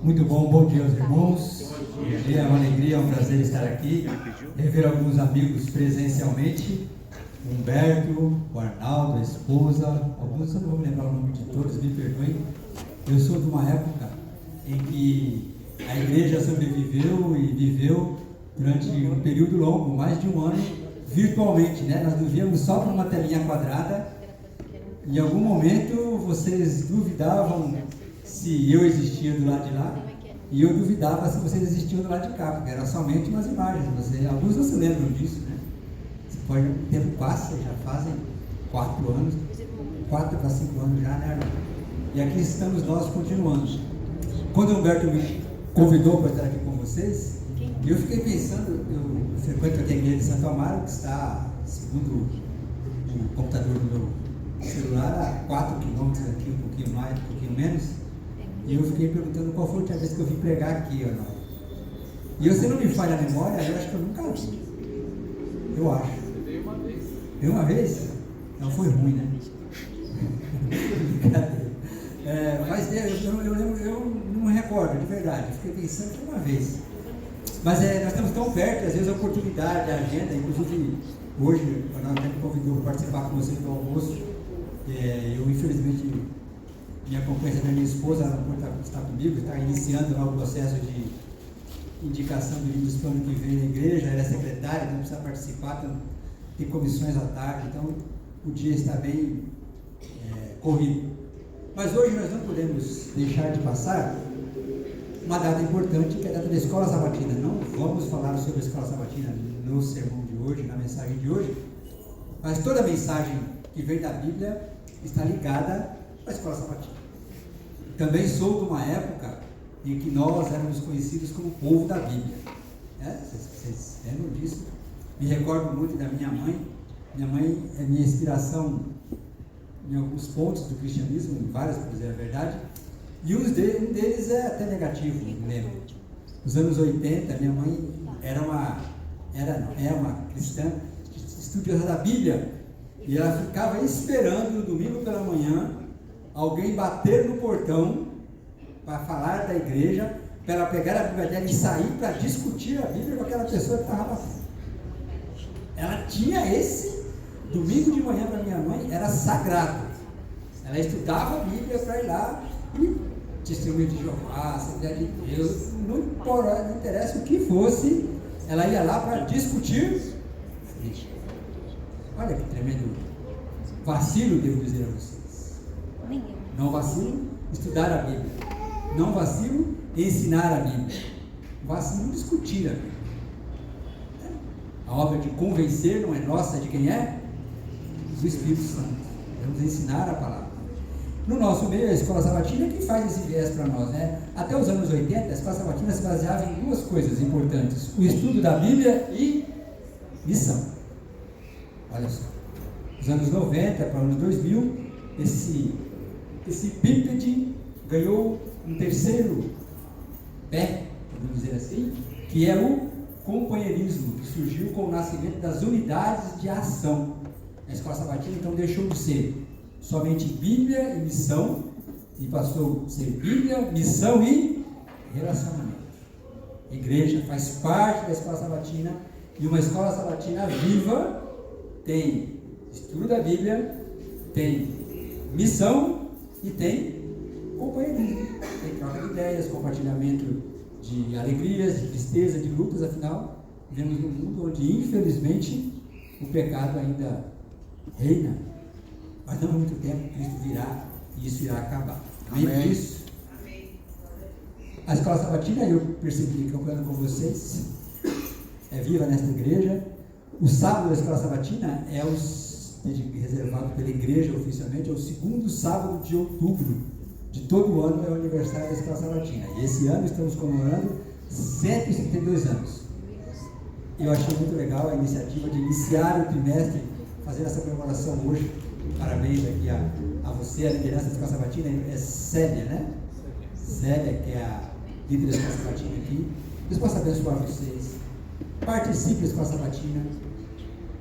Muito bom dia aos irmãos. Bom dia, é uma alegria, é um prazer estar aqui. Rever alguns amigos presencialmente. Humberto, o Arnaldo, a esposa, alguns eu não vou lembrar o nome de todos, me perdoem. Eu sou de uma época em que a igreja sobreviveu e viveu durante um período longo, mais de um ano, virtualmente, né? Nós nos víamos só por uma telinha quadrada. Em algum momento vocês duvidavam se eu existia do lado de lá, e eu duvidava se vocês existiam do lado de cá, porque eram somente umas imagens. Alguns não se lembram disso, né? O tempo passa, já fazem 4 anos, 4 para 5 anos já, né? E aqui estamos nós continuando. Quando o Humberto me convidou para estar aqui com vocês, eu fiquei pensando, eu frequento aqui a igreja de Santo Amaro, que está, segundo o computador do meu celular, a 4 quilômetros aqui, um pouquinho mais, um pouquinho menos. E eu fiquei perguntando qual foi a última vez que eu vim pregar aqui, ou não. E se não me falha a memória, eu acho que eu nunca vi. Eu acho. Veio uma vez? Não foi ruim, né? Mas eu lembro, eu não me recordo, de verdade. Eu fiquei pensando que uma vez. Mas nós estamos tão perto, às vezes a oportunidade, a agenda, inclusive hoje, o Arnaldo me convidou para participar com vocês do almoço. Eu, infelizmente, me acompanha da minha esposa, ela não está comigo, está iniciando lá o processo de indicação do livro do ano que vem na igreja, ela é secretária, não precisa participar, tem comissões à tarde, então o dia está bem corrido. Mas hoje nós não podemos deixar de passar uma data importante, que é a data da Escola Sabatina. Não vamos falar sobre a Escola Sabatina no sermão de hoje, na mensagem de hoje, mas toda a mensagem que vem da Bíblia está ligada à Escola Sabatina. Também sou de uma época em que nós éramos conhecidos como povo da Bíblia. Vocês lembram disso? Me recordo muito da minha mãe. Minha mãe é minha inspiração em alguns pontos do cristianismo, em vários, para dizer a verdade. E um deles é até negativo, me lembro. Nos anos 80, minha mãe é uma cristã estudiosa da Bíblia. E ela ficava esperando no domingo pela manhã alguém bater no portão para falar da igreja, para ela pegar a Bíblia dela e sair para discutir a Bíblia com aquela pessoa que estava passando. Ela tinha esse domingo de manhã, para minha mãe era sagrado. Ela estudava a Bíblia para ir lá e testemunho de Jeová, Assembleia de Deus, não interessa o que fosse, ela ia lá para discutir. Olha que tremendo vacilo, devo dizer a vocês. Não vacilo estudar a Bíblia. Não vacilo ensinar a Bíblia. Vacilo discutir a Bíblia. A obra de convencer não é nossa, de quem é? Do Espírito Santo. Vamos ensinar a palavra. No nosso meio, a Escola Sabatina que faz esse viés para nós, né? Até os anos 80, a Escola Sabatina se baseava em 2 coisas importantes: o estudo da Bíblia e missão. Olha só. Nos anos 90 para os anos 2000, esse bípede ganhou um terceiro pé, vamos dizer assim, que é o companheirismo, que surgiu com o nascimento das unidades de ação. A Escola Sabatina então deixou de ser somente Bíblia e missão e passou a ser Bíblia, missão e relacionamento. A igreja faz parte da Escola Sabatina, e uma Escola Sabatina viva tem estudo da Bíblia, tem missão e tem companheirismo, tem troca de ideias, compartilhamento de alegrias, de tristeza, de lutas. Afinal, vivemos num mundo onde infelizmente o pecado ainda reina, mas não há muito tempo Cristo virá e isso irá acabar. Amém? Isso. A Escola Sabatina, eu percebi que acompanhando com vocês, é viva nesta igreja. O sábado da Escola Sabatina é reservado pela igreja oficialmente, é o 2º sábado de outubro de todo o ano, é o aniversário da Escola Sabatina. E esse ano estamos comemorando 172 anos. Eu achei muito legal a iniciativa de iniciar o trimestre fazendo essa comemoração hoje. Parabéns aqui a você, a liderança da Escola Sabatina, é Célia, né? Célia, que é a líder da Escola Sabatina aqui. Deus possa abençoar vocês. Participe da Escola Sabatina.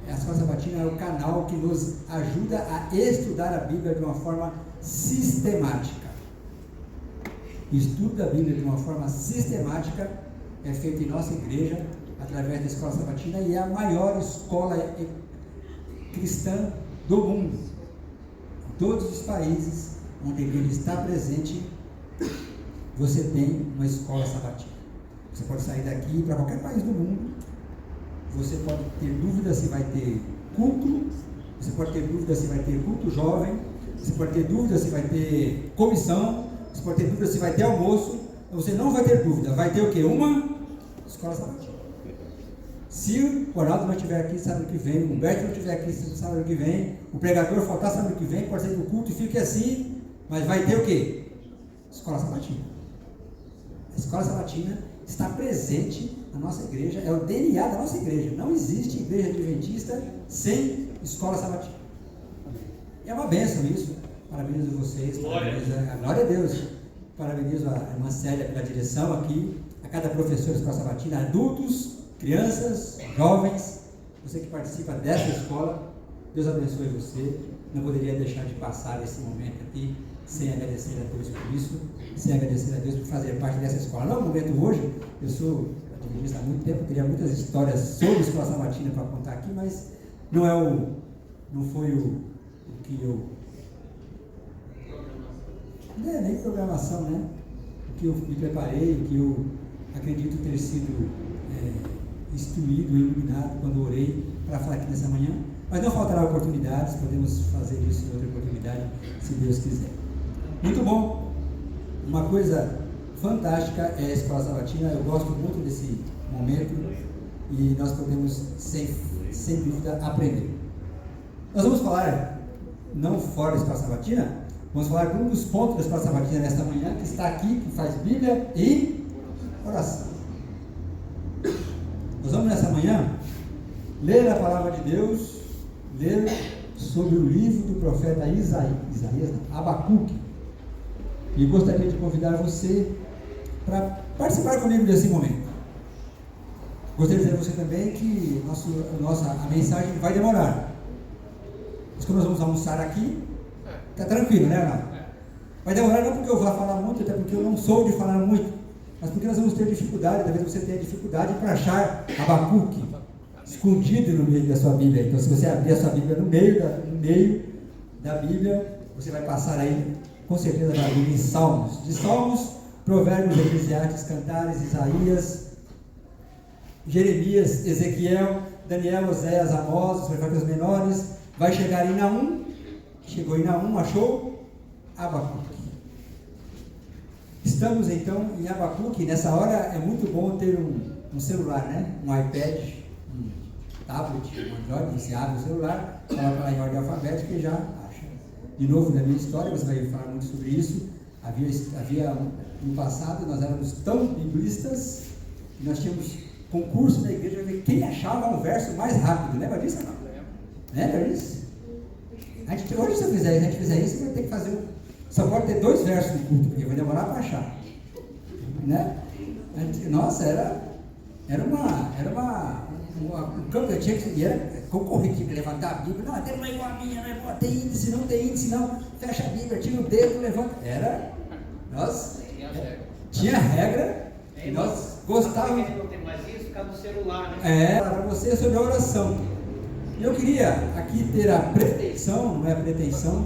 A Escola Sabatina é o canal que nos ajuda a estudar a Bíblia de uma forma sistemática. O estudo da Bíblia de uma forma sistemática é feito em nossa igreja, através da Escola Sabatina, e é a maior escola cristã do mundo. Em todos os países onde a igreja está presente, você tem uma escola sabatina. Você pode sair daqui para qualquer país do mundo, você pode ter dúvida se vai ter culto, você pode ter dúvida se vai ter culto jovem, você pode ter dúvida se vai ter comissão, você pode ter dúvida se vai ter almoço, você não vai ter dúvida, vai ter o quê? Uma escola sabatina. Se o Ronaldo não estiver aqui sábado que vem, o Humberto não estiver aqui sábado que vem, o pregador faltar sábado que vem, pode ser que o culto fique assim, mas vai ter o quê? Escola sabatina. A escola sabatina está presente na nossa igreja, é o DNA da nossa igreja. Não existe igreja adventista sem escola sabatina. É uma bênção isso. Parabenizo vocês. Glória a Deus. Parabenizo a irmã Célia pela direção aqui, a cada professor da escola sabatina, adultos, crianças, jovens, você que participa dessa escola. Deus abençoe você. Não poderia deixar de passar esse momento aqui sem agradecer a Deus por isso, sem agradecer a Deus por fazer parte dessa escola. Não é o momento hoje, eu sou adventista há muito tempo, teria muitas histórias sobre a escola sabatina para contar aqui, mas não foi o que eu... Não é nem programação, né? O que eu me preparei, o que eu acredito ter sido instruído e iluminado quando orei para falar aqui nessa manhã. Mas não faltará oportunidades, podemos fazer isso em outra oportunidade, se Deus quiser. Muito bom. Uma coisa fantástica é a escola sabatina. Eu gosto muito desse momento e nós podemos, sem dúvida, aprender. Nós vamos falar, não fora da escola sabatina, vamos falar de um dos pontos da escola sabatina nesta manhã, que está aqui, que faz Bíblia e oração. Nós vamos nessa manhã ler a palavra de Deus, ler sobre o livro do profeta Isaías, Abacuque. E gostaria de convidar você para participar comigo desse momento. Gostaria de dizer a você também que a mensagem vai demorar. Mas como nós vamos almoçar aqui, está tranquilo, né, Arnaldo? Vai demorar não porque eu vá falar muito, até porque eu não sou de falar muito, mas porque nós vamos ter dificuldade, talvez você tenha dificuldade para achar Abacuque escondido no meio da sua Bíblia. Então, se você abrir a sua Bíblia no meio da Bíblia, você vai passar aí, com certeza, na Bíblia em Salmos. De Salmos, Provérbios, Eclesiastes, Cantares, Isaías, Jeremias, Ezequiel, Daniel, Oséias, Amós, os profetas menores. Vai chegar em Naum. Chegou em Naum, achou Abacuque. Estamos então em Abacuque. Nessa hora é muito bom ter um celular, né? Um iPad, um tablet, um Android. Você abre o celular, coloca lá em ordem alfabética e já acha. De novo, na minha história, você vai falar muito sobre isso. Havia no passado, nós éramos tão biblistas que nós tínhamos concurso na igreja para ver quem achava um verso mais rápido. Lembra disso? Não? Lembra disso? Hoje, se a gente fizer isso, vai ter que fazer só pode ter 2 versos no culto, porque vai demorar para achar. Né? Nossa, era um campo, eu tinha que concorrer, tinha que levantar a Bíblia. Não, até não é igual a minha, não é igual, tem índice, não. Fecha a Bíblia, tira o dedo, levanta. Tinha regra, e nós gostávamos. Não tem mais isso, ficar no celular, né? Para você sobre a oração. Eu queria aqui ter a pretensão, não é a pretensão,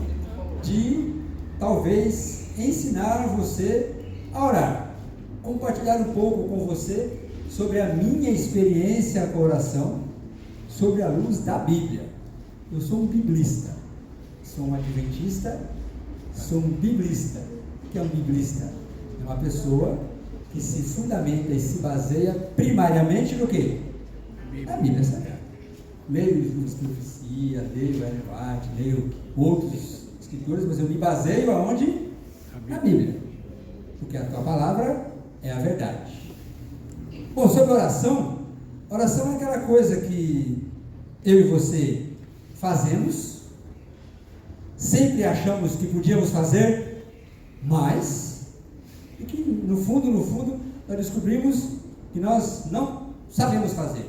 de talvez ensinar você a orar, compartilhar um pouco com você sobre a minha experiência com a oração, sobre a luz da Bíblia. Eu sou um biblista, sou um adventista, sou um biblista. O que é um biblista? É uma pessoa que se fundamenta e se baseia primariamente no quê? Na Bíblia Sagrada. Leio os livros de profecia, leio Ellen White, leio outros escritores, mas eu me baseio aonde? Na Bíblia. Porque a tua palavra é a verdade. Bom, sobre oração é aquela coisa que eu e você fazemos, sempre achamos que podíamos fazer mais, e que no fundo, nós descobrimos que nós não sabemos fazer.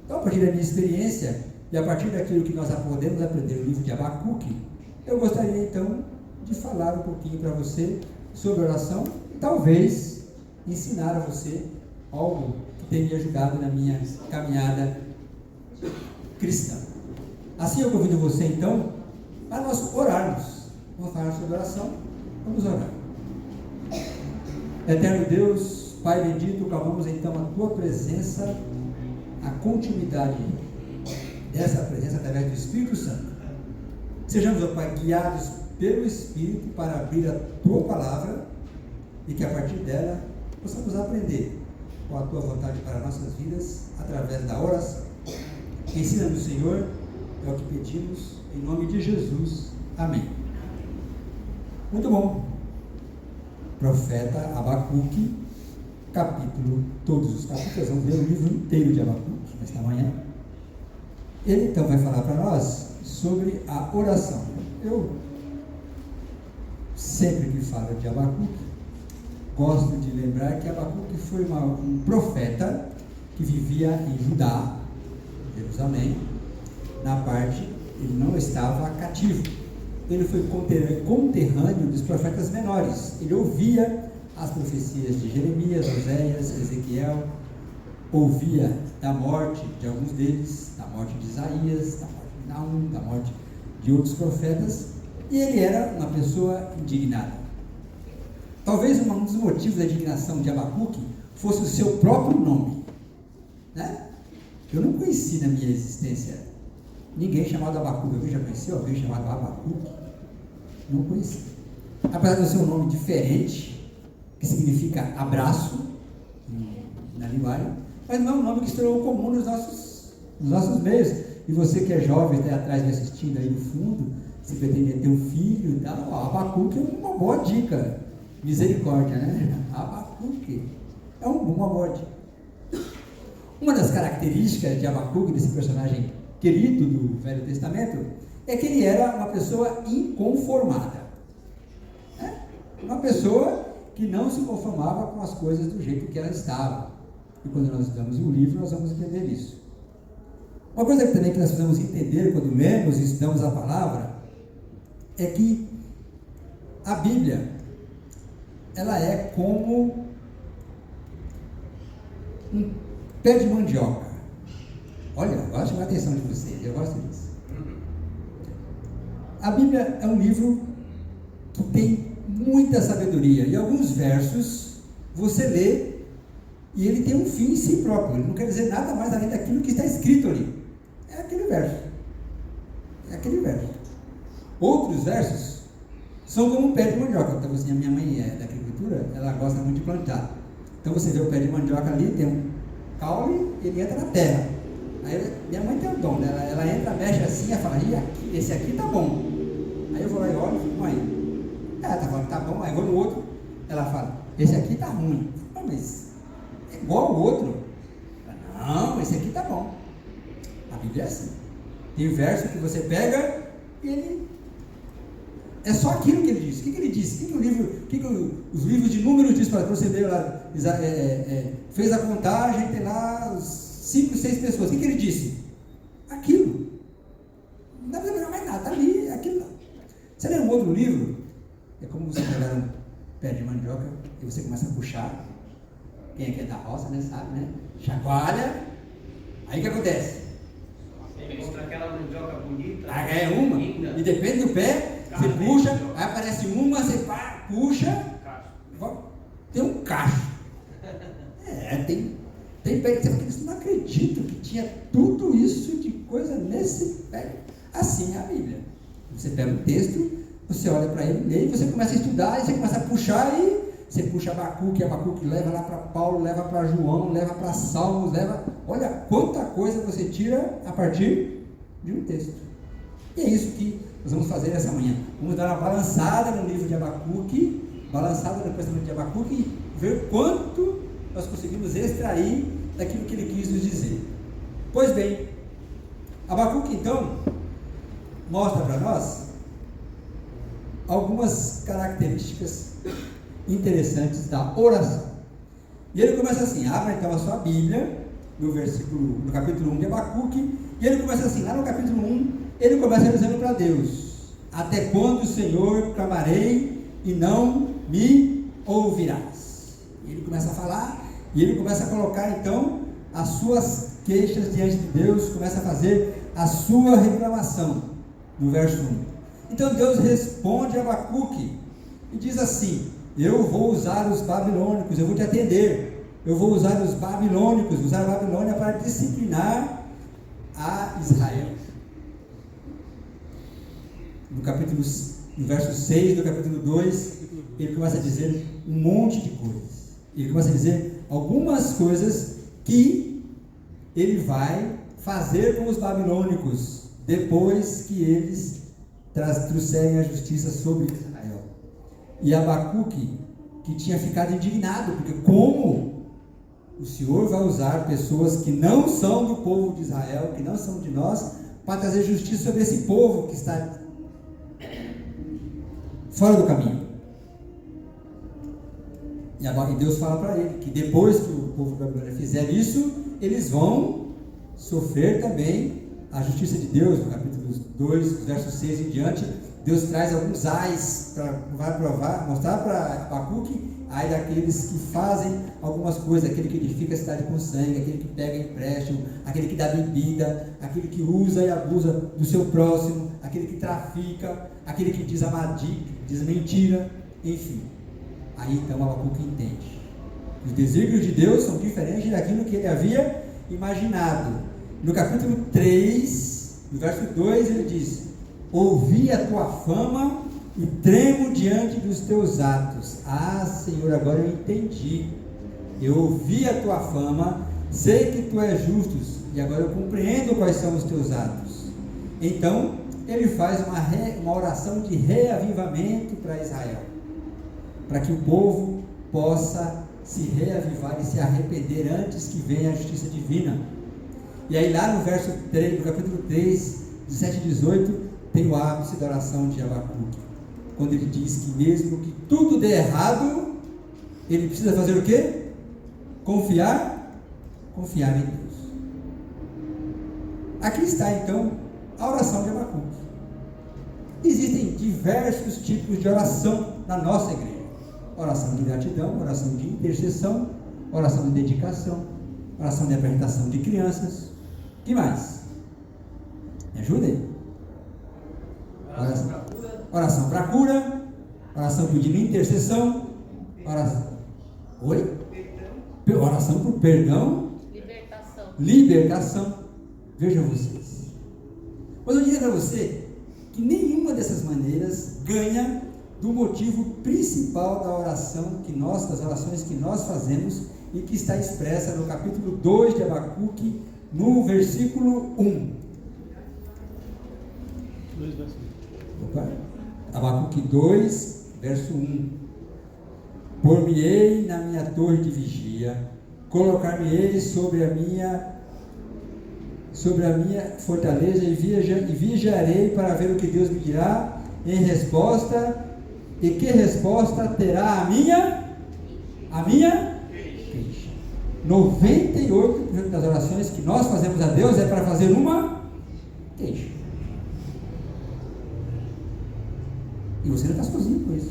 Então, a partir da minha experiência, e a partir daquilo que nós podemos aprender no livro de Abacuque, eu gostaria então de falar um pouquinho para você sobre oração talvez ensinar a você algo que tem me ajudado na minha caminhada cristã. Assim eu convido você então para nós orarmos. Vamos falar sobre oração? Vamos orar. Eterno Deus, Pai bendito, clamamos então a Tua presença, a continuidade dessa presença através do Espírito Santo. Sejamos, ó Pai, guiados pelo Espírito para abrir a Tua palavra e que a partir dela possamos aprender com a Tua vontade para nossas vidas através da oração. Ensina-nos, Senhor, é o que pedimos, em nome de Jesus. Amém. Muito bom. Profeta Abacuque, capítulo, todos os capítulos, vamos ver o livro inteiro de Abacuque nesta manhã. Ele então vai falar para nós sobre a oração. Eu sempre que falo de Abacuque, gosto de lembrar que Abacuque foi um profeta que vivia em Judá, Jerusalém, na parte, ele não estava cativo. Ele foi conterrâneo dos profetas menores. Ele ouvia as profecias de Jeremias, Oséias, Ezequiel, ouvia da morte de alguns deles, da morte de Isaías, da morte de Naum, da morte de outros profetas, e ele era uma pessoa indignada. Talvez um dos motivos da indignação de Abacuque fosse o seu próprio nome, né? Eu não conheci na minha existência ninguém chamado Abacuque. Alguém já conheceu alguém chamado Abacuque? Não conheci. Apesar de ser um nome diferente, que significa abraço na linguagem, mas não é um nome que se tornou comum nos nossos meios. E você que é jovem, está atrás me assistindo aí no fundo, se pretende ter um filho e tal, Abacuque é uma boa dica. Misericórdia, né? Abacuque é uma boa dica. Uma das características de Abacuque, desse personagem querido do Velho Testamento, é que ele era uma pessoa inconformada, né? Uma pessoa que não se conformava com as coisas do jeito que elas estavam. E quando nós estudamos o livro, nós vamos entender isso. Uma coisa também que nós precisamos entender quando lemos e estudamos a palavra é que a Bíblia, ela é como um pé de mandioca. Olha, eu gosto de chamar a atenção de vocês, eu gosto disso. A Bíblia é um livro que tem muita sabedoria, e alguns versos você lê e ele tem um fim em si próprio, ele não quer dizer nada mais além daquilo que está escrito ali. É aquele verso. É aquele verso. Outros versos são como um pé de mandioca. Então, assim, a minha mãe é da agricultura, ela gosta muito de plantar. Então você vê o pé de mandioca ali, tem um caule, ele entra na terra. Aí minha mãe tem um dom, né? Ela entra, mexe assim, ela fala, aqui, esse aqui tá bom. Aí eu vou lá e olho e fico, mãe, ela tá falando que tá bom, aí eu vou no outro, ela fala, esse aqui tá ruim. Não, mas é igual ao outro. Não, esse aqui tá bom. A Bíblia é assim. Tem verso que você pega e ele é só aquilo que ele diz. O que ele disse? O que os livros de números diz para você ver lá? Fez a contagem, tem lá 5, 6 pessoas. O que ele disse? Aquilo. Não dá para lembrar mais nada. Está ali, aquilo lá. Você lê um outro livro? É como você pegar um pé de mandioca e você começa a puxar. Quem é que é da roça, né? Sabe, né? Chacoalha. Aí o que acontece? Contra aquela mandioca bonita. É uma. Linda. E depende do pé, você puxa, aí aparece uma, você puxa. Tem um cacho. Tem pé que você fala, eu não acredito que tinha tudo isso de coisa nesse pé. Assim é a Bíblia. Você pega o texto, você olha para ele, lê, e você começa a estudar, e você começa a puxar, e você puxa Abacuque leva lá para Paulo, leva para João, leva para Salmos, olha quanta coisa você tira a partir de um texto. E é isso que nós vamos fazer essa manhã. Vamos dar uma balançada no livro de Abacuque, balançada no pensamento de Abacuque, e ver quanto nós conseguimos extrair daquilo que ele quis nos dizer. Pois bem, Abacuque então mostra para nós algumas características interessantes da oração. E ele começa assim, abra então a sua Bíblia, no capítulo 1 de Abacuque, e ele começa assim, lá no capítulo 1, ele começa dizendo para Deus, até quando, Senhor, clamarei e não me ouvirás. Ele começa a falar, e ele começa a colocar então as suas queixas diante de Deus, começa a fazer a sua reclamação, no verso 1. Então Deus responde a Abacuque, e diz assim: eu vou usar os babilônicos, eu vou te atender, eu vou usar os babilônicos, usar a Babilônia para disciplinar a Israel. No verso 6 do capítulo 2, ele começa a dizer um monte de coisas. Ele começa a dizer algumas coisas que ele vai fazer com os babilônicos, depois que eles trouxerem a justiça sobre Israel. E Abacuque, que tinha ficado indignado, porque como o Senhor vai usar pessoas que não são do povo de Israel, que não são de nós, para trazer justiça sobre esse povo que está fora do caminho. E Deus fala para ele que depois que o povo da Babilônia fizer isso, eles vão sofrer também a justiça de Deus. No capítulo 2, verso 6 em diante, Deus traz alguns ais para mostrar para Abacuque: ai daqueles que fazem algumas coisas, aquele que edifica a cidade com sangue, aquele que pega empréstimo, aquele que dá bebida, aquele que usa e abusa do seu próximo, aquele que trafica, aquele que diz mentira, enfim. Aí então Abacuque entende. Os desígnios de Deus são diferentes daquilo que ele havia imaginado. No capítulo 3, no verso 2, ele diz: ouvi a tua fama e tremo diante dos teus atos. Ah, Senhor, agora eu entendi. Eu ouvi a tua fama, sei que tu és justo, e agora eu compreendo quais são os teus atos. Então, ele faz uma oração de reavivamento para Israel, para que o povo possa se reavivar e se arrepender antes que venha a justiça divina. E aí lá no verso 3, no capítulo 3, 17 e 18, tem o ápice da oração de Abacuque, quando ele diz que mesmo que tudo dê errado, ele precisa fazer o quê? Confiar em Deus. Aqui está então a oração de Abacuque. Existem diversos tipos de oração na nossa igreja: oração de gratidão, oração de intercessão, oração de dedicação, oração de apresentação de crianças. O que mais? Me ajudem. Oração para cura, oração pedindo intercessão, oração por perdão, libertação. Vejam vocês. Mas eu diria para você que nenhuma dessas maneiras ganha do motivo principal da oração das orações que nós fazemos e que está expressa no capítulo 2 de Abacuque, no versículo 1. Abacuque 2, verso 1. Por-me-ei na minha torre de vigia, colocar-me-ei sobre a minha fortaleza e vigiarei para ver o que Deus me dirá em resposta. E que resposta terá a minha queixa? 98% das orações que nós fazemos a Deus é para fazer uma queixa. E você não está sozinho com isso.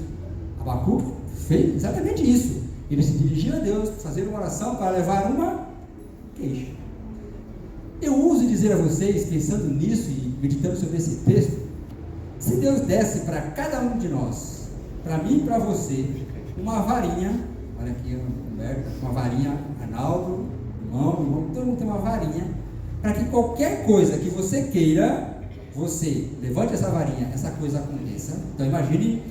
Abacuque fez exatamente isso. Ele se dirigiu a Deus para fazer uma oração, para levar uma queixa. Eu uso dizer a vocês, pensando nisso e meditando sobre esse texto, se Deus desse para cada um de nós, para mim e para você, uma varinha, olha aqui, uma varinha, Arnaldo, irmão, todo mundo tem uma varinha, para que qualquer coisa que você queira, você levante essa varinha, essa coisa aconteça. Então imagine,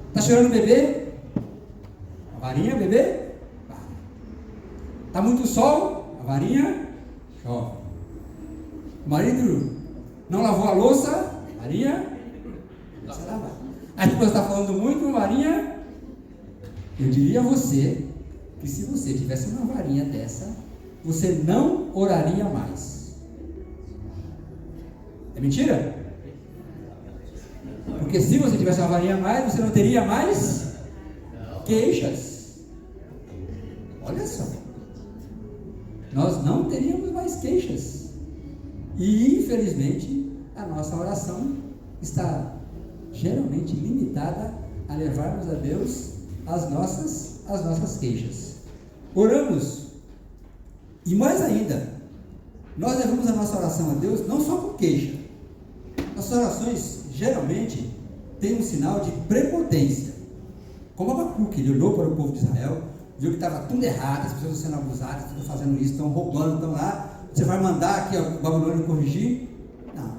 está chorando o bebê? A varinha, bebê? Está muito sol? A varinha? Chove. O marido não lavou a louça? A varinha? Começa a lavar. Aí você está falando muito, varinha? Eu diria a você que se você tivesse uma varinha dessa, você não oraria mais. É mentira? Porque se você tivesse uma varinha a mais, você não teria mais queixas. Olha só. Nós não teríamos mais queixas. E infelizmente a nossa oração está geralmente limitada a levarmos a Deus as nossas queixas. Oramos, e mais ainda, nós levamos a nossa oração a Deus não só com queixa. Nossas orações geralmente têm um sinal de prepotência. Como Abacuque, ele olhou para o povo de Israel, viu que estava tudo errado, as pessoas estão sendo abusadas, estão fazendo isso, estão roubando, estão lá. Você vai mandar aqui o Babilônia corrigir? Não.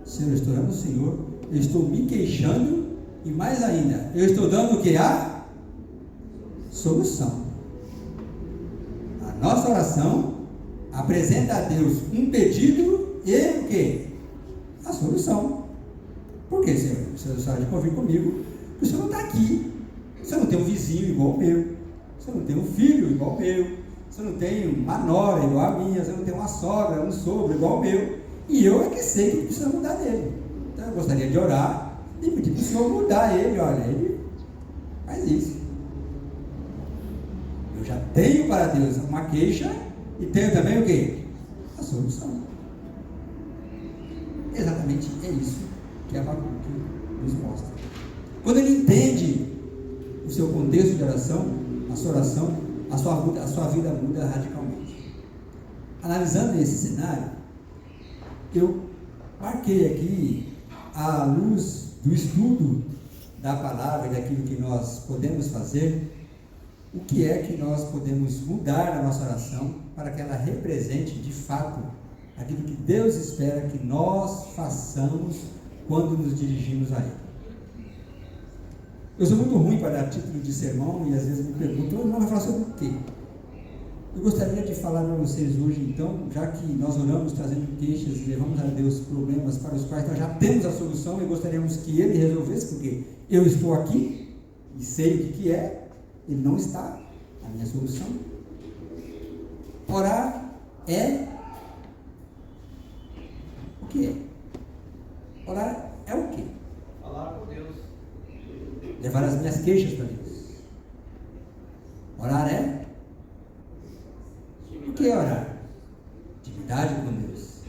Senhor, eu estou orando ao Senhor, eu estou me queixando, e mais ainda, eu estou dando o que? A solução. A nossa oração apresenta a Deus um pedido e o que? A solução. Por que, Senhor? Você sabe de convir comigo, porque o Senhor não está aqui. Você não tem um vizinho igual o meu, você não tem um filho igual o meu, você não tem uma nora igual a minha, você não tem uma sogra, um sogro igual o meu, e eu é que sei que precisa mudar dele. Então eu gostaria de orar e pedir para o Senhor mudar ele. Olha, ele faz isso. Eu já tenho para Deus uma queixa e tenho também o quê? A solução. Exatamente é isso que Abacuque nos mostra. Quando ele entende o seu contexto de oração, a sua oração, a sua vida muda radicalmente. Analisando esse cenário, eu marquei aqui, à luz do estudo da palavra e daquilo que nós podemos fazer, o que é que nós podemos mudar na nossa oração para que ela represente de fato aquilo que Deus espera que nós façamos quando nos dirigimos a Ele. Eu sou muito ruim para dar título de sermão e às vezes me perguntam, irmão, vai falar sobre o quê? Eu gostaria de falar para vocês hoje, então, já que nós oramos trazendo queixas e levamos a Deus problemas para os quais nós já temos a solução e gostaríamos que Ele resolvesse, porque eu estou aqui e sei o que é, Ele não está, a minha solução. Orar é o que é? Orar é o quê? Falar com Deus. Levar as minhas queixas para Deus. Orar é? O que é orar? Intimidade com Deus.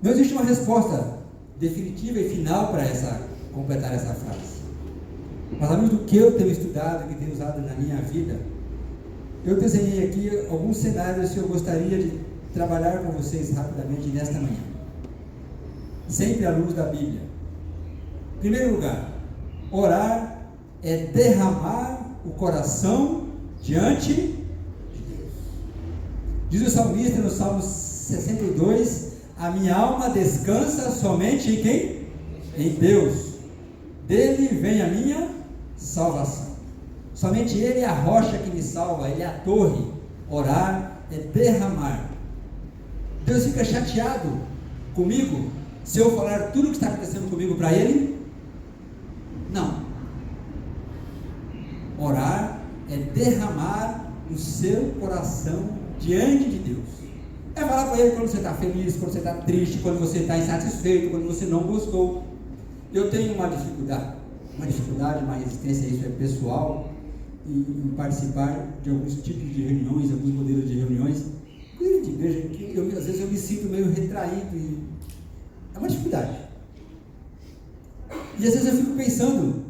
Não existe uma resposta definitiva e final para completar essa frase. Mas à luz do que eu tenho estudado, que tenho usado na minha vida, eu desenhei aqui alguns cenários que eu gostaria de trabalhar com vocês rapidamente nesta manhã. Sempre à luz da Bíblia. Em primeiro lugar, orar é derramar o coração diante de Deus. Diz o salmista no Salmo 62, a minha alma descansa somente em quem? Em Deus. Dele vem a minha salvação. Somente Ele é a rocha que me salva, Ele é a torre. Orar é derramar. Deus fica chateado comigo se eu falar tudo o que está acontecendo comigo para Ele? Não. Orar é derramar o seu coração diante de Deus. É falar para Ele quando você está feliz, quando você está triste, quando você está insatisfeito, quando você não gostou. Eu tenho uma dificuldade, uma resistência a isso é pessoal, em participar de alguns tipos de reuniões, alguns modelos de reuniões, inclusive de igreja, que às vezes eu me sinto meio retraído, e é uma dificuldade. E às vezes eu fico pensando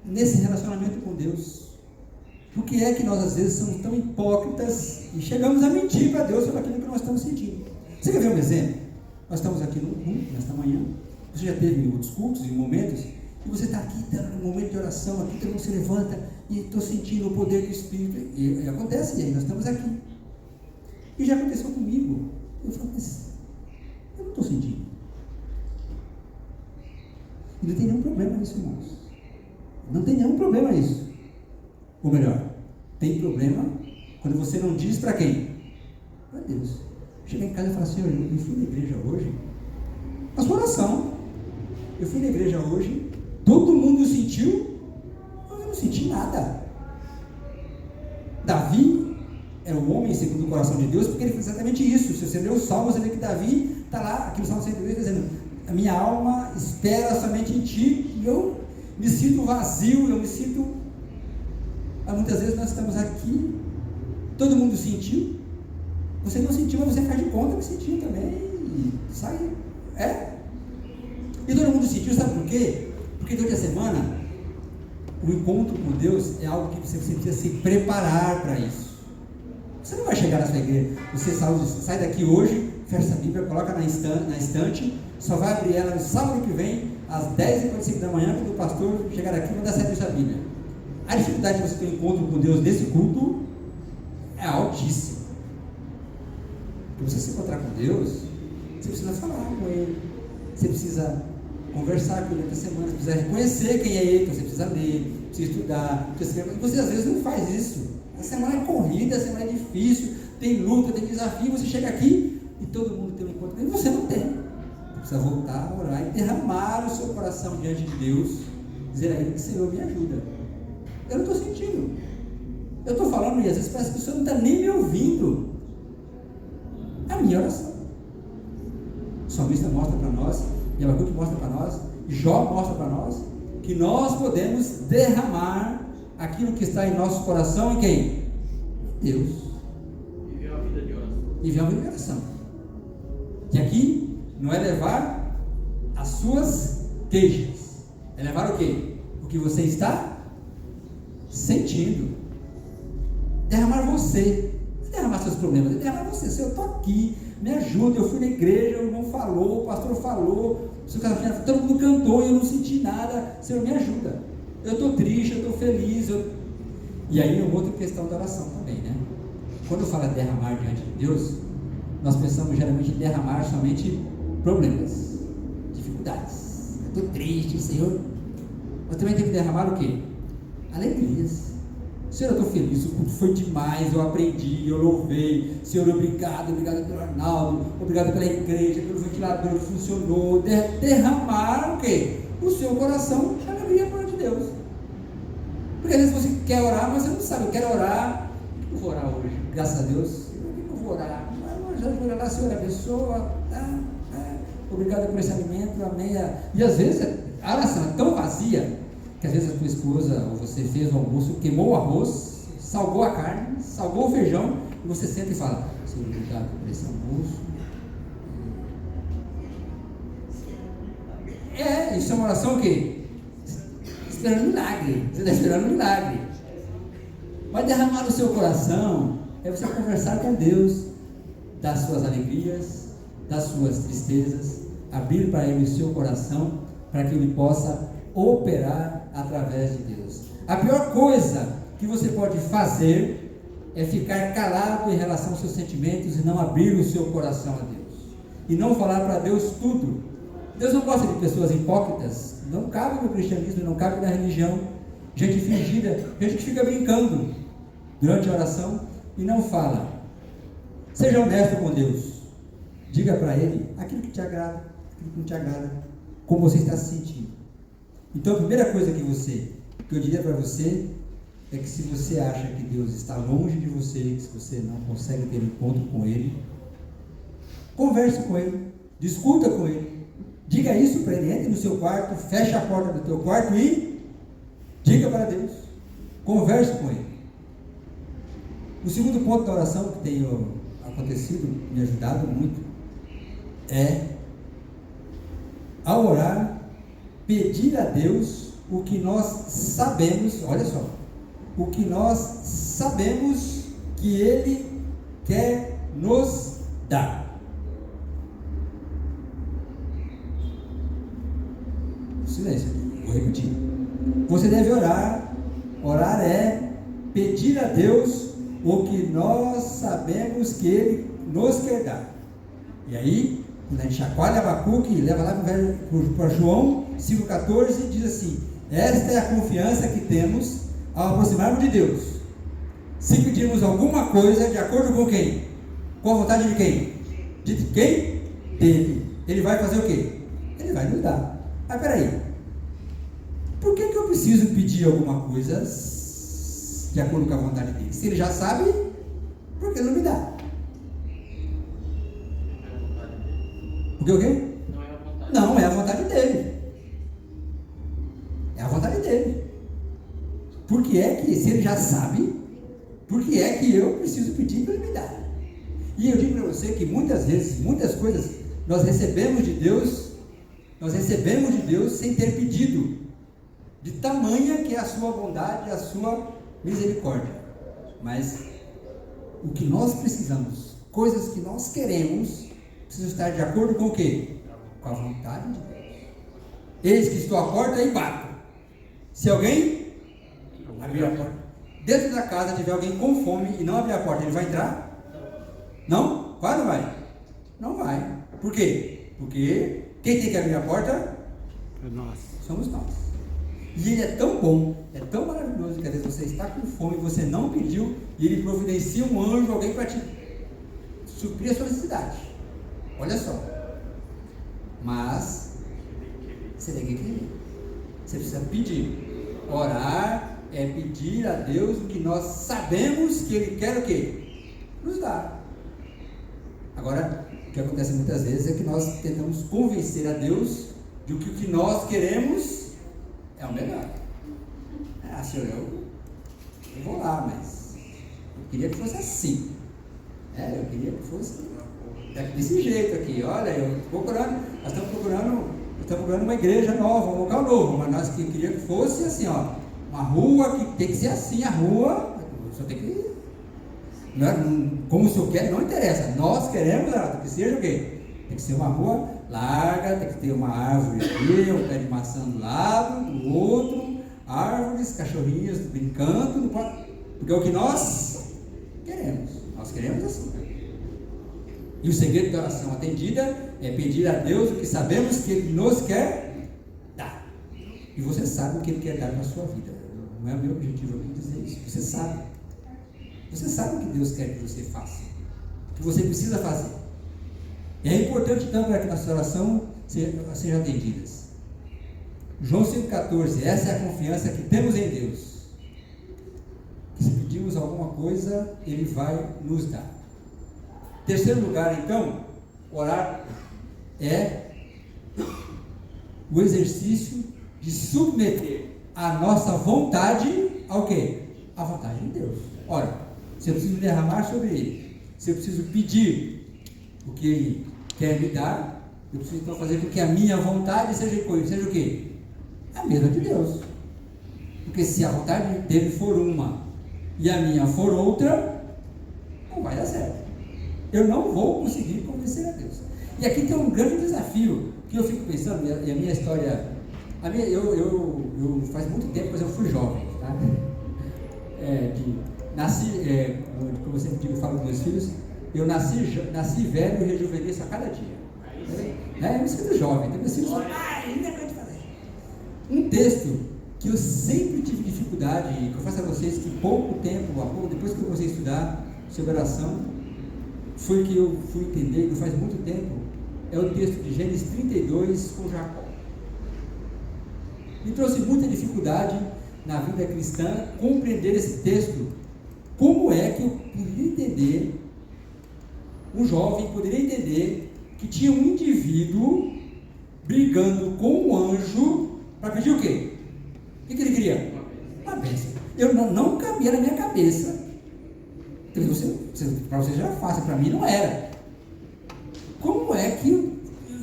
nesse relacionamento com Deus. Por que é que nós às vezes somos tão hipócritas e chegamos a mentir para Deus sobre aquilo que nós estamos sentindo? Você quer ver um exemplo? Nós estamos aqui no culto, nesta manhã. Você já teve em outros cultos, em momentos, e você está aqui, está num momento de oração, aqui todo mundo se levanta, e estou sentindo o poder do Espírito, e acontece, e aí nós estamos aqui. E já aconteceu comigo. Eu falo, mas eu não estou sentindo. E não tem nenhum problema nisso, irmãos. Não tem nenhum problema nisso. Ou melhor, tem problema quando você não diz para quem? Para Deus. Chega em casa e fala assim, eu fui na igreja hoje, a sua oração. Eu fui na igreja hoje, todo mundo sentiu, mas eu não senti nada. Davi era um homem segundo o coração de Deus, porque ele fez exatamente isso. Se você ler o Salmo, você vê que Davi está lá, aqui no Salmo 102, dizendo, a minha alma espera somente em ti, e eu me sinto vazio, eu me sinto... Mas muitas vezes nós estamos aqui, todo mundo sentiu, você não sentiu, mas você faz de conta que sentiu também, e sai, E todo mundo sentiu, sabe por quê? Porque durante a semana, o encontro com Deus é algo que você precisa se preparar para isso. Você não vai chegar na sua igreja, você sai daqui hoje, fecha essa Bíblia, coloca na estante, só vai abrir ela no sábado que vem, às 10h45 da manhã, quando o pastor chegar aqui e mandar sair essa Bíblia. A dificuldade de você ter um encontro com Deus nesse culto é altíssima. Para você se encontrar com Deus, você precisa falar com Ele, você precisa conversar com Ele durante a semana, você precisa reconhecer quem é Ele, então você precisa ler, precisa estudar, e você às vezes não faz isso. A semana é corrida, a semana é difícil, tem luta, tem desafio, você chega aqui e todo mundo tem um encontro com Ele, você não tem. Você precisa voltar a orar e derramar o seu coração diante de Deus, dizer a Ele que Senhor me ajuda. Eu não estou sentindo, eu estou falando e às vezes parece que o Senhor não está nem me ouvindo. A minha oração. O salmista mostra para nós, e Abacuque mostra para nós, e Jó mostra para nós, que nós podemos derramar aquilo que está em nosso coração em quem? Deus. Viver uma vida de oração. Viver uma vida de oração. E aqui não é levar as suas queixas, é levar o quê? O que você está sentindo. Derramar você. Derramar seus problemas, derramar você. Se eu estou aqui, me ajuda. Eu fui na igreja, o irmão falou, o pastor falou, todo mundo cantou e eu não senti nada. Senhor, me ajuda. Eu estou triste, eu estou feliz. E aí é uma outra questão da oração também, né? Quando fala derramar diante de Deus, nós pensamos geralmente em derramar somente problemas, dificuldades. Eu estou triste, Senhor. Mas também tem que derramar o quê? Alegrias. Senhor, eu estou feliz, o culto foi demais, eu aprendi, eu louvei. Senhor, obrigado pelo Arnaldo, obrigado pela igreja, pelo ventilador que funcionou. Derramar o quê? O seu coração de alegria para de Deus. Porque às vezes você quer orar, mas você não sabe. Eu quero orar, eu vou orar hoje, graças a Deus. Eu vou orar, mas já vou orar, Senhor, abençoa. Obrigado por esse alimento, amém. E às vezes a oração é tão vazia que às vezes a tua esposa ou você fez o almoço, queimou o arroz, salgou a carne, salgou o feijão, e você senta e fala: Senhor, obrigado por esse almoço. Isso é uma oração o quê? Esperando um milagre. Você está esperando um milagre. Mas derramar o seu coração é você conversar com Deus das suas alegrias, das suas tristezas, abrir para Ele o seu coração, para que Ele possa operar através de Deus. A pior coisa que você pode fazer é ficar calado em relação aos seus sentimentos e não abrir o seu coração a Deus, e não falar para Deus tudo. Deus não gosta de pessoas hipócritas. Não cabe no cristianismo, não cabe na religião, gente fingida, gente que fica brincando durante a oração e não fala. Seja honesto com Deus, diga para Ele aquilo que te agrada, aquilo que não te agrada, como você está se sentindo. Então a primeira coisa que eu diria para você é que se você acha que Deus está longe de você, que se você não consegue ter um encontro com Ele, converse com Ele, discuta com Ele, diga isso para Ele, entre no seu quarto, feche a porta do teu quarto e diga para Deus, converse com Ele. O segundo ponto da oração que tem acontecido, me ajudado muito, é, ao orar, pedir a Deus o que nós sabemos, olha só, o que nós sabemos que Ele quer nos dar. Silêncio, vou repetir. Você deve orar. Orar é pedir a Deus o que nós sabemos que Ele nos quer dar. E aí, quando a gente chacoalha Abacuque e leva lá para João 5,14, diz assim: esta é a confiança que temos ao aproximarmos de Deus, se pedirmos alguma coisa de acordo com quem? Com a vontade de quem? De quem? Dele. Ele vai fazer o quê? Ele vai nos dar. Mas peraí, por que eu preciso pedir alguma coisa de acordo com a vontade dele? Se ele já sabe, por que não me dá? Porque o quê? Não é a vontade dele. É a vontade dele. Por que é que, se ele já sabe, por que é que eu preciso pedir para ele me dar? E eu digo para você que muitas vezes, muitas coisas, nós recebemos de Deus sem ter pedido. de tamanha que é a sua bondade, a sua misericórdia. Mas o que nós precisamos, coisas que nós queremos, precisam estar de acordo com o quê? Com a vontade de Deus. Eis que estou à porta e bato. Se alguém abrir a porta, dentro da casa tiver alguém com fome e não abrir a porta, ele vai entrar? Não? Vai ou não vai? Não vai. Por quê? Porque quem tem que abrir a porta? É nós. Somos nós. E ele é tão bom, é tão maravilhoso que às vezes você está com fome e você não pediu, e ele providencia um anjo, alguém para te suprir a sua necessidade. Olha só. Mas você tem que querer. Você precisa pedir. Orar é pedir a Deus o que nós sabemos que Ele quer o quê? Nos dar. Agora, o que acontece muitas vezes é que nós tentamos convencer a Deus de que o que nós queremos é o melhor. Senhor, eu vou lá, mas eu queria que fosse assim. Eu queria que fosse desse jeito aqui. Olha, nós estamos procurando uma igreja nova, um local novo, mas nós queríamos que fosse assim, uma rua que tem que ser assim, a rua, só tem que... como o senhor quer, não interessa. Nós queremos que seja o quê? Tem que ser uma rua larga, tem que ter uma árvore aqui, um pé de maçã do lado, do outro, árvores, cachorrinhos brincando, não pode, porque é o que nós queremos. Nós queremos assim. E o segredo da oração atendida é pedir a Deus o que sabemos que Ele nos quer dar. E você sabe o que Ele quer dar para a sua vida. Não é o meu objetivo aqui dizer isso. Você sabe. Você sabe o que Deus quer que você faça. O que você precisa fazer. E é importante então para que nossa oração seja atendida. João 5,14, essa é a confiança que temos em Deus. Que se pedirmos alguma coisa, Ele vai nos dar. Terceiro lugar, então, orar é o exercício de submeter a nossa vontade ao quê? À vontade de Deus. Ora, se eu preciso derramar sobre Ele, se eu preciso pedir o que Ele quer me dar, eu preciso então fazer com que a minha vontade seja o quê? A mesma de Deus. Porque se a vontade dele for uma e a minha for outra, não vai dar certo. Eu não vou conseguir convencer a Deus. E aqui tem um grande desafio que eu fico pensando, e a minha história, eu faz muito tempo, mas eu fui jovem, tá? Como eu sempre digo, eu falo dos meus filhos, eu nasci velho e rejuvenesço a cada dia. Eu me sinto jovem, tem meus filhos falam, ainda é de fazer. Um texto que eu sempre tive dificuldade, e confesso a vocês que depois que eu comecei a estudar sobre oração, foi que eu fui entender, que faz muito tempo, é o texto de Gênesis 32 com Jacó. Me trouxe muita dificuldade na vida cristã compreender esse texto. Como é que eu poderia entender, um jovem poderia entender que tinha um indivíduo brigando com um anjo para pedir o quê? O que ele queria? Uma bênção. Eu não cabia na minha cabeça. Para você já era fácil, para mim não era. Como é que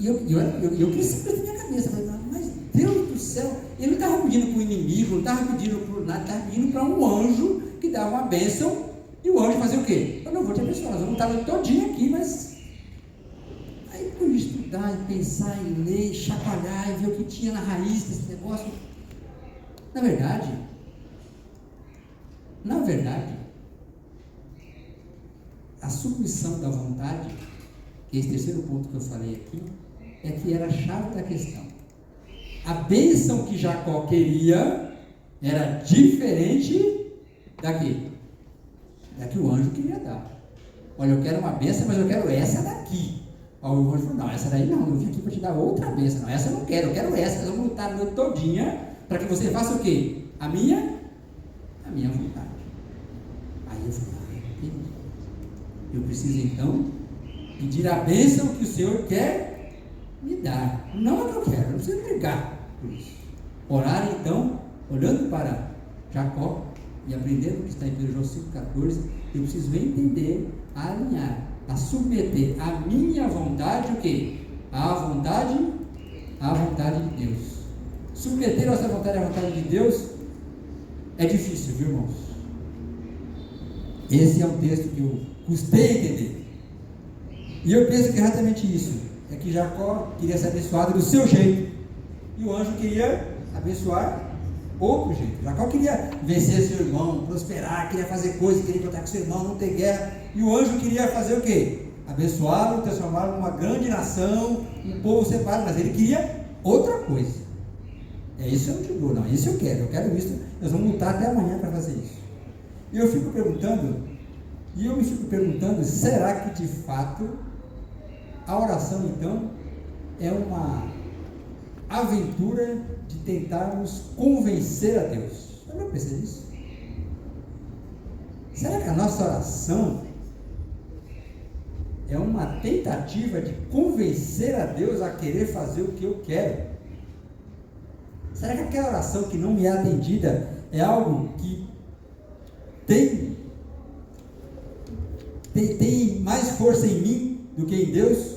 eu cresci na minha cabeça? Falei, mas Deus do céu, ele não estava pedindo para o inimigo, não estava pedindo para nada, estava pedindo para um anjo que dava uma bênção, e o anjo fazia o quê? Eu não vou te abençoar, nós vamos estar todinho aqui, mas aí por estudar e pensar e ler, chacoalhar e ver o que tinha na raiz desse negócio. Na verdade, a submissão da vontade, que é esse terceiro ponto que eu falei aqui, é que era a chave da questão. A bênção que Jacó queria era diferente da que o anjo queria dar. Olha, eu quero uma bênção, mas eu quero essa daqui. Aí o anjo falou, não, essa daí não, eu vim aqui para te dar outra bênção. Não, essa eu não quero, eu quero essa. Nós vamos lutar a noite todinha para que você faça o quê? A minha vontade. Aí eu falei, entendi. Eu preciso então pedir a bênção que o Senhor quer me dar. Não é o que eu quero, eu não preciso brigar por isso. Orar então, olhando para Jacó e aprendendo o que está em João 5,14, eu preciso entender, alinhar, a submeter a minha vontade, o quê? A vontade de Deus. Submeter nossa vontade à vontade de Deus é difícil, viu, irmãos? Esse é um texto que eu custei a entender. E eu penso que é exatamente isso. É que Jacó queria ser abençoado do seu jeito. E o anjo queria abençoar outro jeito. Jacó queria vencer seu irmão, prosperar, queria fazer coisas, queria encontrar com seu irmão, não ter guerra. E o anjo queria fazer o quê? Abençoá-lo, transformá-lo numa grande nação, um povo separado. Mas ele queria outra coisa. Isso eu não te dou, não. Isso eu quero isso. Nós vamos lutar até amanhã para fazer isso. E eu me fico perguntando, será que de fato a oração então é uma aventura de tentarmos convencer a Deus? Eu não pensei nisso. Será que a nossa oração é uma tentativa de convencer a Deus a querer fazer o que eu quero? Será que aquela oração que não me é atendida é algo que tem mais força em mim do que em Deus?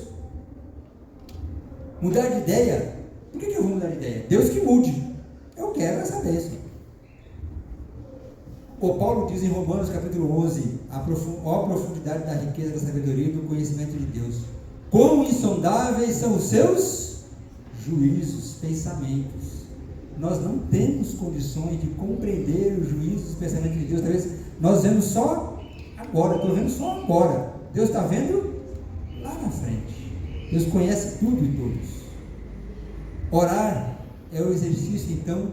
Mudar de ideia? Por que eu vou mudar de ideia? Deus que mude. Eu quero essa bênção. O Paulo diz em Romanos capítulo 11, a profundidade da riqueza da sabedoria e do conhecimento de Deus. Quão insondáveis são os seus juízos, pensamentos. Nós não temos condições de compreender os juízos, os pensamentos de Deus. Talvez nós vemos só agora, estou vendo só agora. Deus está vendo lá na frente. Deus conhece tudo e todos. Orar é o exercício então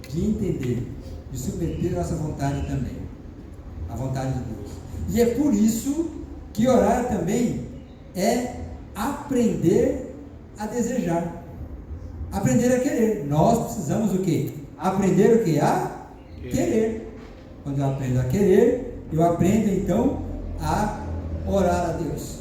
de entender, de submeter a nossa vontade também, a vontade de Deus. E é por isso que orar também é aprender a desejar, aprender a querer. Nós precisamos o quê? Aprender o quê? A querer. Quando eu aprendo a querer, eu aprendo então a orar a Deus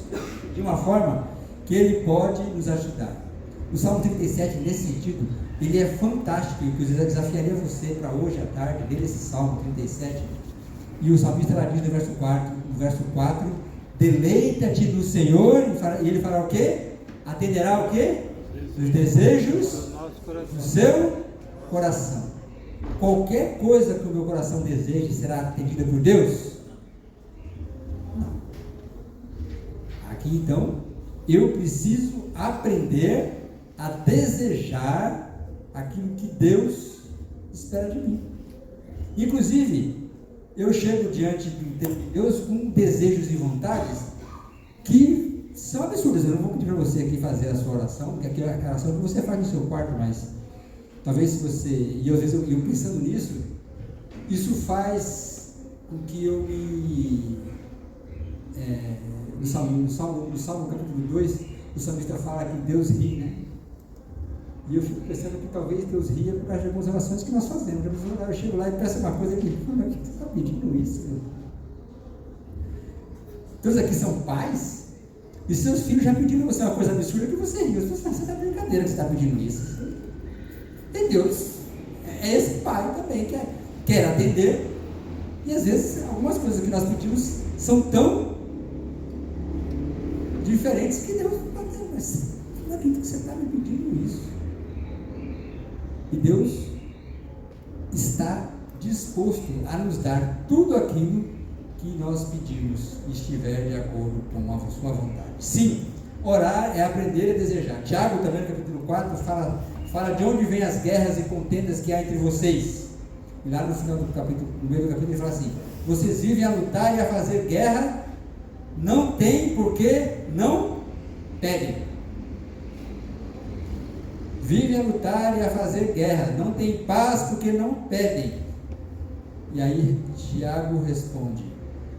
de uma forma que Ele pode nos ajudar. O Salmo 37, nesse sentido, ele é fantástico. Inclusive eu desafiaria você para hoje à tarde ler esse Salmo 37. E o salmista lá diz no verso 4, deleita-te no Senhor, e ele fala o quê? Atenderá o quê? Os desejos do seu coração. Qualquer coisa que o meu coração deseje será atendida por Deus? Não. Aqui então, eu preciso aprender a desejar aquilo que Deus espera de mim. Inclusive, eu chego diante do tempo de Deus com desejos e vontades que são absurdas. Eu não vou pedir para você aqui fazer a sua oração, porque aqui é a oração que você faz no seu quarto, mas talvez se você, e às vezes eu pensando nisso, isso faz com que eu me no Salmo capítulo 2, o salmista fala que Deus ri, né? E eu fico pensando que talvez Deus ria por causa de algumas orações que nós fazemos. Eu chego lá e peço uma coisa aqui, por que você está pedindo isso? Todos aqui são pais, e seus filhos já pediram a você uma coisa absurda que você riu. Você está brincadeira que você está pedindo isso. E Deus é esse pai também que quer atender, e às vezes algumas coisas que nós pedimos são tão diferentes que Deus não atende. Mas não acredito que você está me pedindo isso. E Deus está disposto a nos dar tudo aquilo que nós pedimos e estiver de acordo com a sua vontade. Sim, orar é aprender a desejar. Tiago também no capítulo 4 fala de onde vêm as guerras e contendas que há entre vocês. E lá no final do capítulo, no meio do capítulo, ele fala assim: vocês vivem a lutar e a fazer guerra, não tem porque não pedem. Vivem a lutar e a fazer guerra, não tem paz porque não pedem. E aí Tiago responde: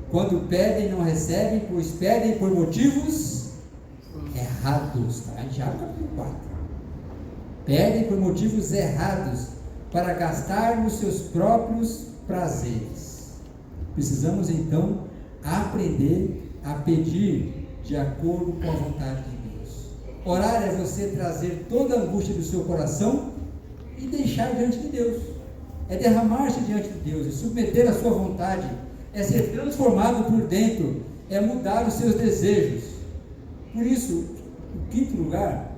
quando pedem não recebem, pois pedem por motivos errados. Está em Tiago capítulo 4. Pedem por motivos errados, para gastar nos seus próprios prazeres. Precisamos então aprender a pedir de acordo com a vontade de Deus. Orar é você trazer toda a angústia do seu coração e deixar diante de Deus. É derramar-se diante de Deus, é submeter a sua vontade, é ser transformado por dentro, é mudar os seus desejos. Por isso, em quinto lugar,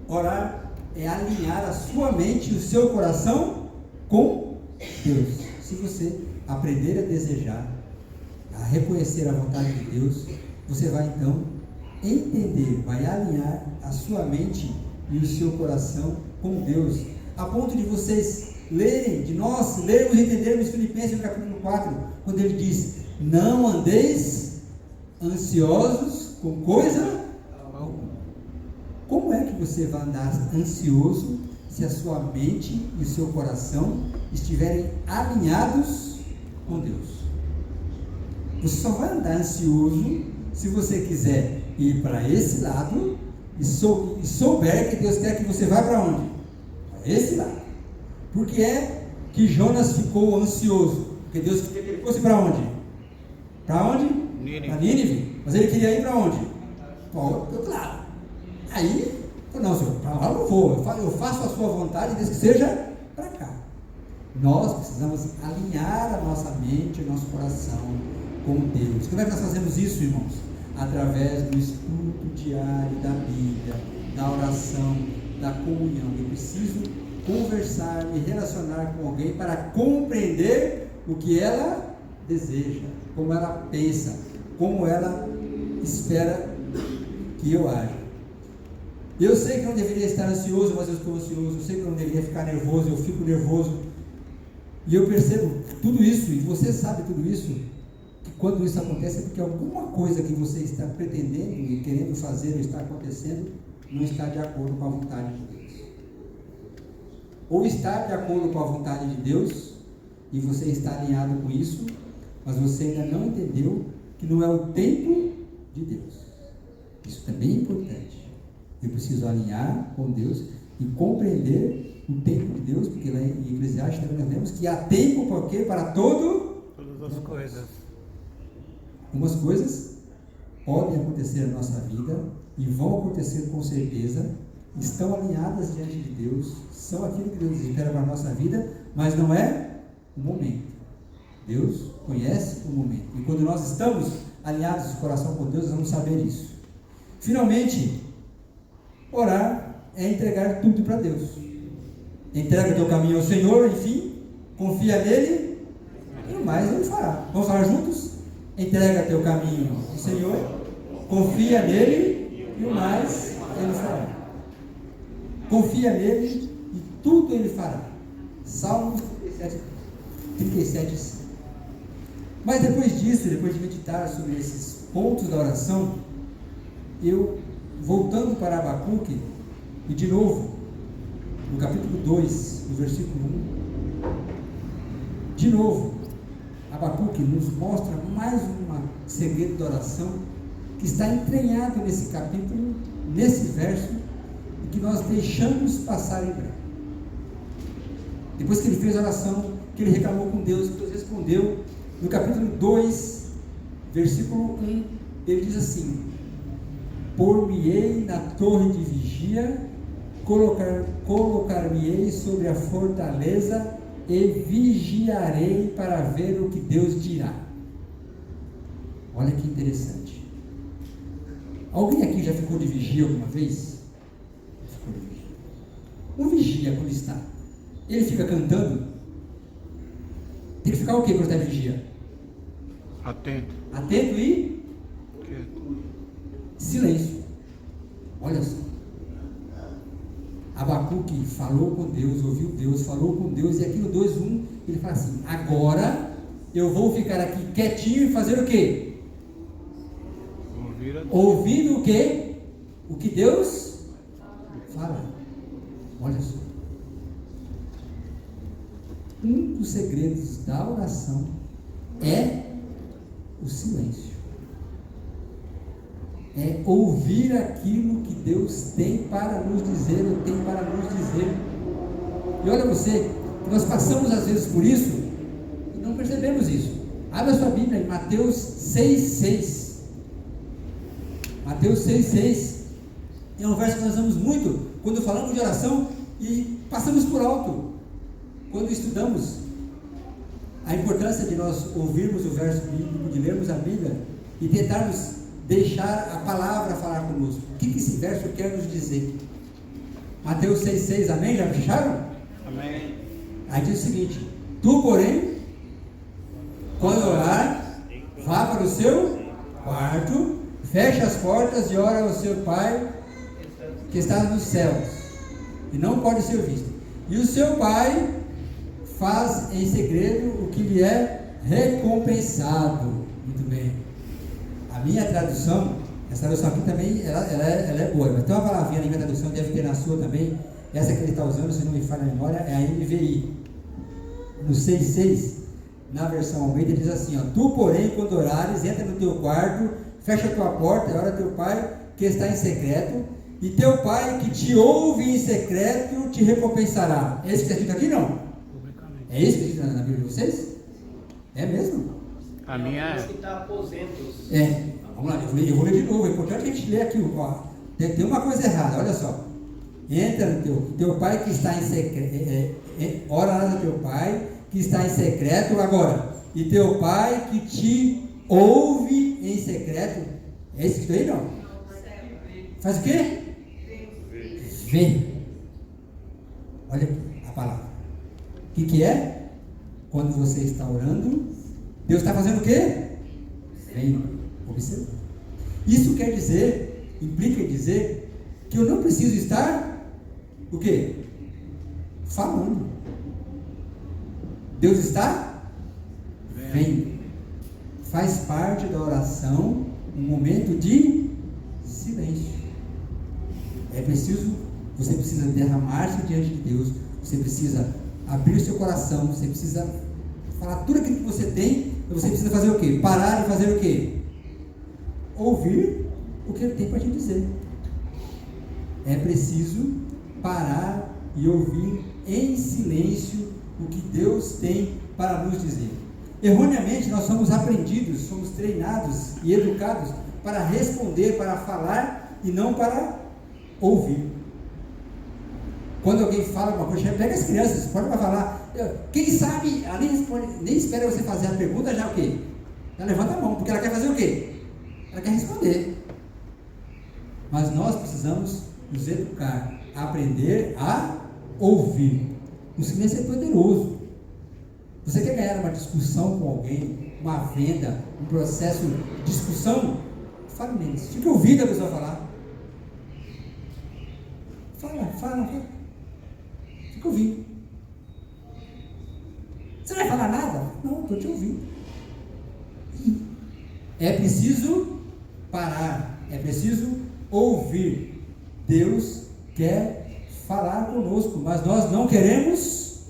orar é alinhar a sua mente e o seu coração com Deus. Se você aprender a desejar, a reconhecer a vontade de Deus, você vai então entender, vai alinhar a sua mente e o seu coração com Deus, a ponto de vocês lerem, de nós lermos e entendermos Filipenses no capítulo 4, quando ele diz: não andeis ansiosos com coisa alguma. Como é que você vai andar ansioso se a sua mente e o seu coração estiverem alinhados com Deus? Você só vai andar ansioso se você quiser ir para esse lado e souber que Deus quer que você vá para onde? Para esse lado. Por que é que Jonas ficou ansioso? Porque Deus queria que ele fosse para onde? Para onde? Para Nínive. Mas ele queria ir para onde? Para o outro lado. Aí, não, Senhor, para lá eu não vou. Eu faço a sua vontade, desde que seja para cá. Nós precisamos alinhar a nossa mente, o nosso coração com Deus. Como é que nós fazemos isso, irmãos? Através do estudo diário da Bíblia, da oração, da comunhão. Eu preciso conversar, me relacionar com alguém para compreender o que ela deseja, como ela pensa, como ela espera que eu haja. Eu sei que não deveria estar ansioso, mas eu estou ansioso. Eu sei que não deveria ficar nervoso, eu fico nervoso. E eu percebo tudo isso, e você sabe tudo isso, que quando isso acontece é porque alguma coisa que você está pretendendo e querendo fazer ou está acontecendo não está de acordo com a vontade de Deus. Ou está de acordo com a vontade de Deus e você está alinhado com isso, mas você ainda não entendeu que não é o tempo de Deus. Isso também é importante. Eu preciso alinhar com Deus e compreender o tempo de Deus, porque lá em Eclesiastes também nós lemos que há tempo por quê? Para todas as coisas. Algumas coisas podem acontecer na nossa vida e vão acontecer com certeza, estão alinhadas diante de Deus, são aquilo que Deus espera para a nossa vida, mas não é o momento. Deus conhece o momento, e quando nós estamos alinhados de coração com Deus, nós vamos saber isso. Finalmente, orar é entregar tudo para Deus. Entrega teu caminho ao Senhor, enfim, confia nele e o mais ele fará. Vamos falar juntos? Entrega teu caminho ao Senhor, confia nele e o mais ele fará. Confia nele e tudo ele fará. Salmos 37. Mas depois disso, depois de meditar sobre esses pontos da oração, eu, voltando para Abacuque, e de novo, no capítulo 2, no versículo 1, de novo, Abacuque nos mostra mais um segredo da oração que está entranhado nesse capítulo, nesse verso, e que nós deixamos passar em branco. Depois que ele fez a oração, que ele reclamou com Deus, que Deus respondeu, no capítulo 2, versículo 1, ele diz assim: por-me-ei na torre de vigia, colocar-me-ei sobre a fortaleza e vigiarei para ver o que Deus dirá. Olha que interessante. Alguém aqui já ficou de vigia alguma vez? Ficou de vigia. Um vigia, quando está, ele fica cantando. Tem que ficar o quê quando está em vigia? Atento. Atento e silêncio. Olha só. Abacuque falou com Deus, ouviu Deus, falou com Deus, e aqui no 2:1 ele fala assim: agora eu vou ficar aqui quietinho e fazer o quê? Ouvindo o quê? O que Deus fala. Olha só. Um dos segredos da oração é o silêncio. É ouvir aquilo que Deus tem para nos dizer, ou tem para nos dizer. E olha você, nós passamos às vezes por isso e não percebemos isso. Abra sua Bíblia em Mateus 6,6. Mateus 6,6 é um verso que nós usamos muito quando falamos de oração e passamos por alto quando estudamos. A importância de nós ouvirmos o verso bíblico, de lermos a Bíblia e tentarmos deixar a palavra falar conosco. O que esse verso quer nos dizer? Mateus 6,6, amém? Já fecharam? Amém. Aí diz o seguinte: tu, porém, quando orar, vá para o seu quarto, feche as portas e ora ao seu Pai que está nos céus, e não pode ser visto. E o seu Pai faz em segredo o que lhe é recompensado. Muito bem. A minha tradução, essa tradução aqui também, ela é boa, mas tem uma palavrinha na minha tradução, deve ter na sua também. Essa que ele está usando, se não me falha a memória, é a NVI. No 6,6, na versão Almeida, diz assim, ó: tu, porém, quando orares, entra no teu quarto, fecha a tua porta e ora ao teu Pai que está em secreto, e teu Pai que te ouve em secreto te recompensará. É isso que está escrito aqui, não? É isso que está escrito na Bíblia de vocês? É mesmo? A minha é. que está aposentos. Vamos lá, eu vou ler de novo. É importante a gente ler aqui. Ó, tem uma coisa errada, olha só. Entra no teu Pai que está em secreto, ora lá no teu Pai que está em secreto agora, e teu Pai que te ouve em secreto. É isso que está aí, não? Faz o quê? Vê. Olha aqui a palavra. O que é? Quando você está orando, Deus está fazendo o quê? Vem, observa. Isso quer dizer, implica em dizer que eu não preciso estar o quê? Falando. Deus está vendo. Faz parte da oração um momento de silêncio. Você precisa derramar-se diante de Deus, você precisa abrir o seu coração, você precisa falar tudo aquilo que você tem, e você precisa fazer o quê? Parar e fazer o quê? Ouvir o que Ele tem para te dizer. É preciso parar e ouvir em silêncio o que Deus tem para nos dizer. Erroneamente, nós somos aprendidos, somos treinados e educados para responder, para falar e não para ouvir. Quando alguém fala alguma coisa, pega as crianças, pode falar. Quem sabe, ela nem espera você fazer a pergunta, já o quê? Ela levanta a mão, porque ela quer fazer o quê? Ela quer responder. Mas nós precisamos nos educar, aprender a ouvir. O silêncio é poderoso. Você quer ganhar uma discussão com alguém, uma venda, um processo de discussão? Fale menos. Fica ouvindo a pessoa falar. Fala. Fica ouvindo. Você não vai falar nada? Não, estou te ouvindo. É preciso parar. É preciso ouvir. Deus quer falar conosco, mas nós não queremos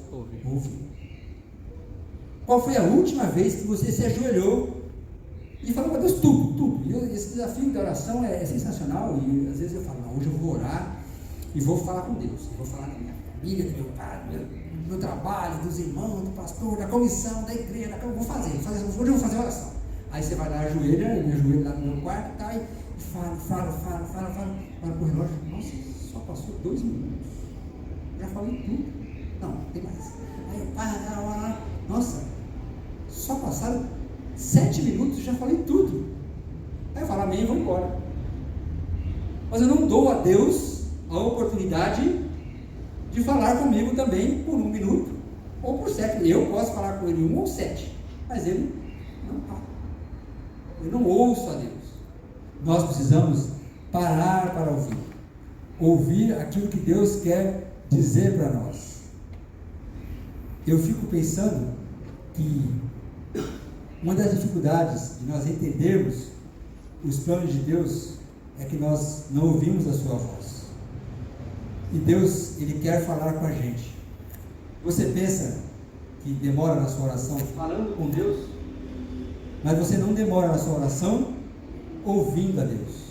ouvir. Qual foi a última vez que você se ajoelhou e falou para Deus tudo? Esse desafio da oração é sensacional, e às vezes eu falo, não, hoje eu vou orar e vou falar com Deus, eu vou falar da minha família, do meu pai, do meu trabalho, dos irmãos, do pastor, da comissão, da igreja, eu vou fazer, hoje eu vou fazer oração. Aí você vai lá, ajoelha, eu me ajoelho lá no meu quarto, tá, e fala pro relógio, nossa, só passou 2 minutos, já falei tudo, não, tem mais. Aí eu nossa, só passaram 7 minutos e já falei tudo. Aí eu falo amém e vou embora. Mas eu não dou a Deus a oportunidade de falar comigo também por 1 minuto ou por 7. Eu posso falar com ele 1 ou 7, mas ele não fala. Eu não ouço a Deus. Nós precisamos parar para ouvir aquilo que Deus quer dizer para nós. Eu fico pensando que uma das dificuldades de nós entendermos os planos de Deus é que nós não ouvimos a sua voz. E Deus, Ele quer falar com a gente. Você pensa que demora na sua oração falando com Deus, mas você não demora na sua oração ouvindo a Deus.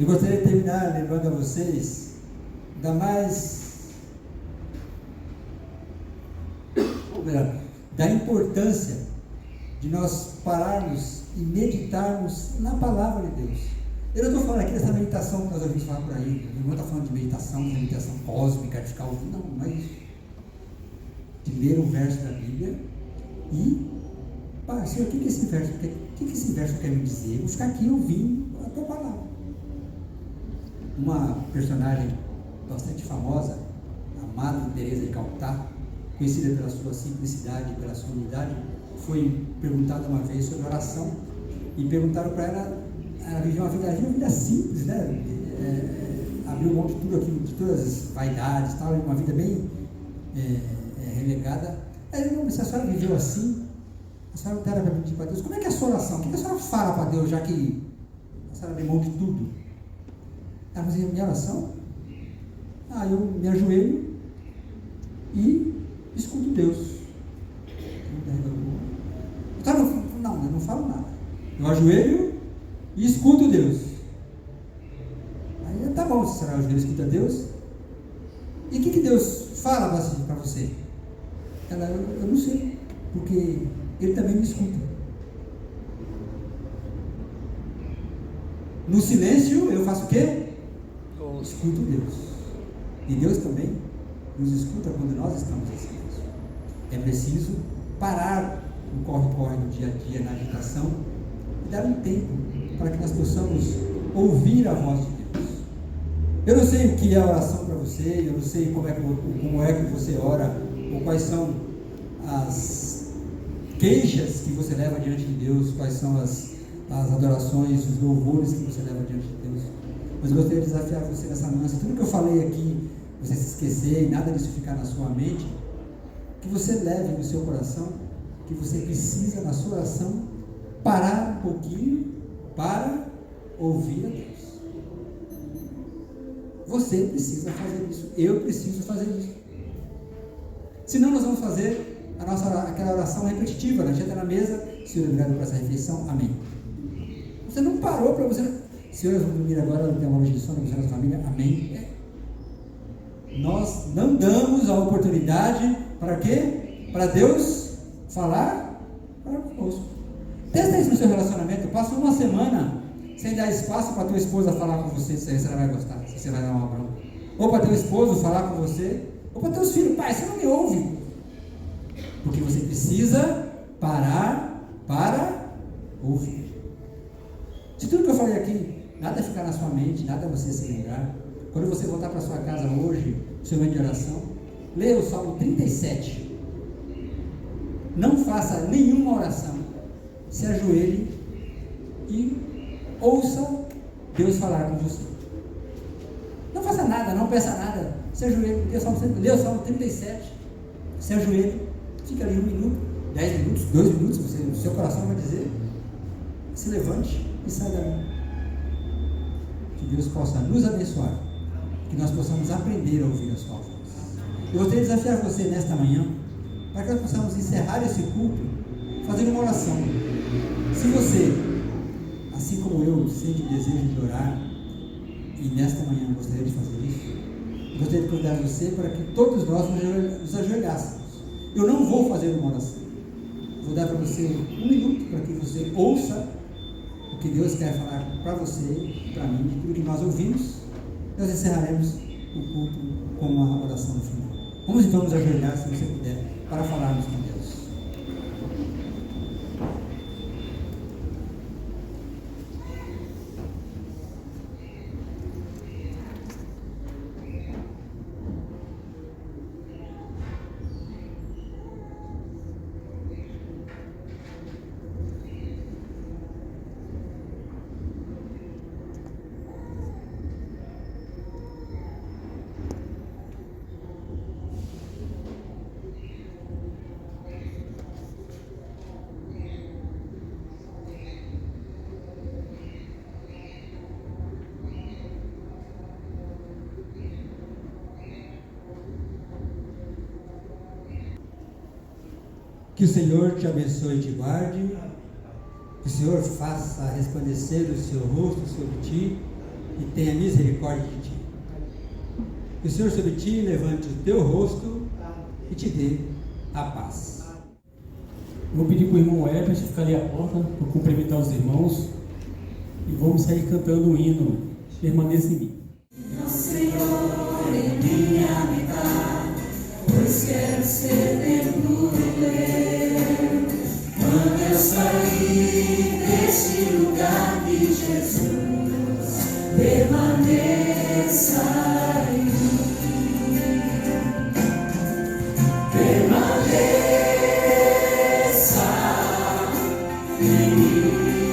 Eu gostaria de terminar lembrando a vocês da importância de nós pararmos e meditarmos na palavra de Deus. Eu não estou falando aqui dessa meditação que nós ouvimos falar por aí, não está falando de meditação cósmica, de ficar ouvindo, não, mas de ler um verso da Bíblia e, Senhor, o que esse verso quer me dizer? Eu vou ficar aqui ouvindo a tua palavra. Uma personagem bastante famosa, a Madre Teresa de Calcutá, conhecida pela sua simplicidade, pela sua unidade, foi perguntada uma vez sobre oração e perguntaram para ela vivia uma vida simples, né? Abriu mão de tudo aquilo, de todas as vaidades, tal, uma vida bem relegada. Aí eu disse: a senhora viveu assim? A senhora não era para pedir para Deus? Como é que é a sua oração? O que a senhora fala para Deus, já que a senhora abriu mão de tudo? Ela fazia: minha oração? Eu me ajoelho e escuto Deus. Não, eu não falo nada. Eu ajoelho e escuto Deus. Aí tá bom, se será ajoelho e escuta Deus. E o que Deus fala para você? Eu não sei, porque Ele também me escuta. No silêncio eu faço o quê? Escuto Deus. E Deus também nos escuta quando nós estamos em silêncio. É preciso parar o corre-corre do dia a dia, na agitação, e dar um tempo para que nós possamos ouvir a voz de Deus. Eu não sei o que é a oração para você, eu não sei como é que você ora, ou quais são as queixas que você leva diante de Deus, quais são as adorações, os louvores que você leva diante de Deus. Mas eu gostaria de desafiar você nessa manhã, se tudo que eu falei aqui você se esquecer e nada disso ficar na sua mente, que você leve no seu coração que você precisa, na sua oração, parar um pouquinho para ouvir a Deus. Você precisa fazer isso, eu preciso fazer isso. Senão nós vamos fazer aquela oração repetitiva, a gente entra na mesa: Senhor, obrigado por essa refeição, amém. Você não parou para você: Senhor, eu vou dormir agora, tem uma noite de sono, abençoe a família, amém. Nós não damos a oportunidade para quê? Para Deus falar para conosco. Testa isso no seu relacionamento. Passa uma semana sem dar espaço para tua esposa falar com você, se ela vai gostar, se você vai dar uma bronca. Ou para teu esposo falar com você, ou para teus filhos: pai, você não me ouve. Porque você precisa parar para ouvir. Se tudo que eu falei aqui, nada ficar na sua mente, nada você se lembrar, quando você voltar para sua casa hoje, seu momento de oração, leia o Salmo 37. Não faça nenhuma oração, se ajoelhe e ouça Deus falar com você. Não faça nada, não peça nada, se ajoelhe, leia o Salmo 37, se ajoelhe, fica ali 1 minuto, 10 minutos, 2 minutos, o seu coração vai dizer, se levante e saia dali. Que Deus possa nos abençoar, que nós possamos aprender a ouvir a sua voz. Eu gostaria de desafiar você nesta manhã, para que nós possamos encerrar esse culto fazendo uma oração. Se você, assim como eu, sente o desejo de orar, e nesta manhã gostaria de fazer isso, eu gostaria de convidar você para que todos nós nos ajoelhássemos. Eu não vou fazer uma oração, vou dar para você 1 minuto para que você ouça o que Deus quer falar para você e para mim, de tudo que nós ouvimos. Nós encerraremos o culto com uma oração no final. Vamos então nos ajoelhar, se você puder, para falarmos com Deus. Que o Senhor te abençoe e te guarde, que o Senhor faça resplandecer o seu rosto sobre ti e tenha misericórdia de ti. Que o Senhor sobre ti levante o teu rosto e te dê a paz. Vou pedir para o irmão Herbert ficar ali à porta para cumprimentar os irmãos e vamos sair cantando o hino Permaneça em mim. Meu Senhor, em minha habitar, pois quero ser dentro do teu. Quando eu sair deste lugar de Jesus, permaneça em mim. em mim.